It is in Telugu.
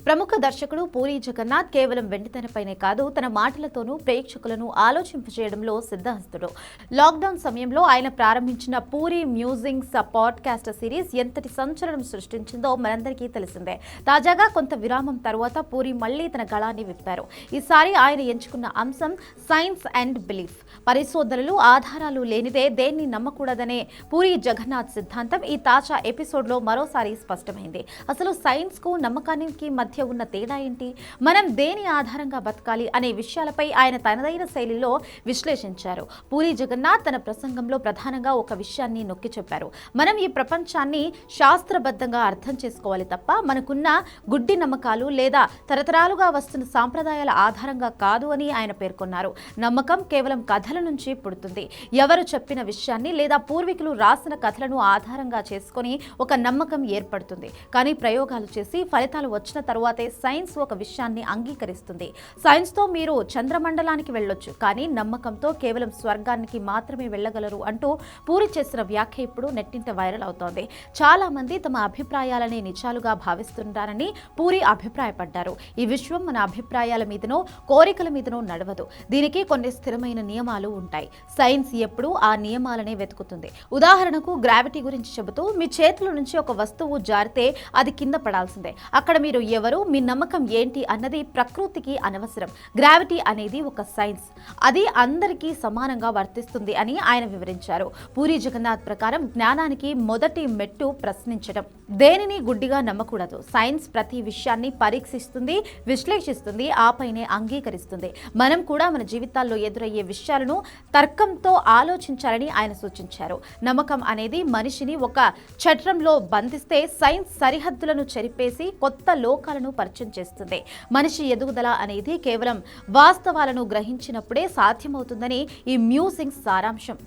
ప్రముఖ దర్శకుడు పూరి జగన్నాథ్ కేవలం వెండితెరపైనే కాదు తన మాటలతోనూ ప్రేక్షకులను ఆలోచింపజేయడంలో సిద్ధహస్తుడు. లాక్డౌన్ సమయంలో ఆయన ప్రారంభించిన పూరి మ్యూజింగ్స్ పాడ్కాస్ట్ సిరీస్ ఎంతటి సంచలనం సృష్టించిందో మనందరికీ తెలిసిందే. తాజాగా కొంత విరామం తర్వాత పూరి మళ్లీ తన గళాన్ని విప్పారు. ఈసారి ఆయన ఎంచుకున్న అంశం సైన్స్ అండ్ బిలీఫ్. పరిశోధనలు ఆధారాలు లేనిదే దేన్ని నమ్మకూడదనే పూరి జగన్నాథ్ సిద్ధాంతం ఈ తాజా ఎపిసోడ్లో మరోసారి స్పష్టమైంది. అసలు సైన్స్ కు నమ్మకానికి మధ్య ఉన్న తేడా ఏంటి, మనం దేని ఆధారంగా బతకాలి అనే విషయాలపై ఆయన తనదైన శైలిలో విశ్లేషించారు. పూరి జగన్నాథ్ తన ప్రసంగంలో ప్రధానంగా ఒక విషయాన్ని నొక్కి చెప్పారు. మనం ఈ ప్రపంచాన్ని శాస్త్రబద్ధంగా అర్థం చేసుకోవాలి తప్ప మనకున్న గుడ్డి నమ్మకాలు లేదా తరతరాలుగా వస్తున్న సాంప్రదాయాల ఆధారంగా కాదు అని ఆయన పేర్కొన్నారు. నమ్మకం కేవలం కథల నుంచి పుడుతుంది. ఎవరు చెప్పిన విషయాన్ని లేదా పూర్వీకులు రాసిన కథలను ఆధారంగా చేసుకొని ఒక నమ్మకం ఏర్పడుతుంది. కానీ ప్రయోగాలు చేసి ఫలితాలు వచ్చిన తరువాతే సైన్స్ ఒక విషయాన్ని అంగీకరిస్తుంది. సైన్స్తో మీరు చంద్రమండలానికి వెళ్ళొచ్చు, కానీ నమ్మకంతో కేవలం స్వర్గానికి మాత్రమే వెళ్ళగలరు అంటూ పూరి చేసిన వ్యాఖ్య ఇప్పుడు నెట్టింట వైరల్ అవుతోంది. చాలా మంది తమ అభిప్రాయాలని నిజాలుగా భావిస్తుంటారని పూరి అభిప్రాయపడ్డారు. ఈ విశ్వం మన అభిప్రాయాల మీదనో కోరికల మీదనో నడవదు. దీనికి కొన్ని స్థిరమైన నియమాలు ఉంటాయి. సైన్స్ ఎప్పుడూ ఆ నియమాలనే వెతుకుతుంది. ఉదాహరణకు గ్రావిటీ గురించి చెబుతూ మీ చేతుల నుంచి ఒక వస్తువు జారితే అది కింద పడాల్సిందే. అక్కడ మీరు ఎవరు, మీ నమ్మకం ఏంటి అన్నది ప్రకృతికి అనవసరం. గ్రావిటీ అనేది ఒక సైన్స్, అది అందరికీ సమానంగా వర్తిస్తుంది అని ఆయన వివరించారు. పూరి జగన్నాథ్ ప్రకారం జ్ఞానానికి మొదటి మెట్టు ప్రశ్నించడం. దేనిని గుడ్డిగా నమ్మకూడదు. సైన్స్ ప్రతి విషయాన్ని పరీక్షిస్తుంది, విశ్లేషిస్తుంది, ఆపైనే అంగీకరిస్తుంది. మనం కూడా మన జీవితాల్లో ఎదురయ్యే విషయాలను తర్కంతో ఆలోచించాలని ఆయన సూచించారు. నమ్మకం అనేది మనిషిని ఒక చట్రంలో బంధిస్తే, సైన్స్ సరిహద్దులను చెరిపేసి కొత్త లోకాలను పరిచయం చేస్తుంది. మనిషి ఎదుగుదల అనేది కేవలం వాస్తవాలను గ్రహించినప్పుడే సాధ్యమవుతుందని ఈ మ్యూజింగ్ సారాంశం.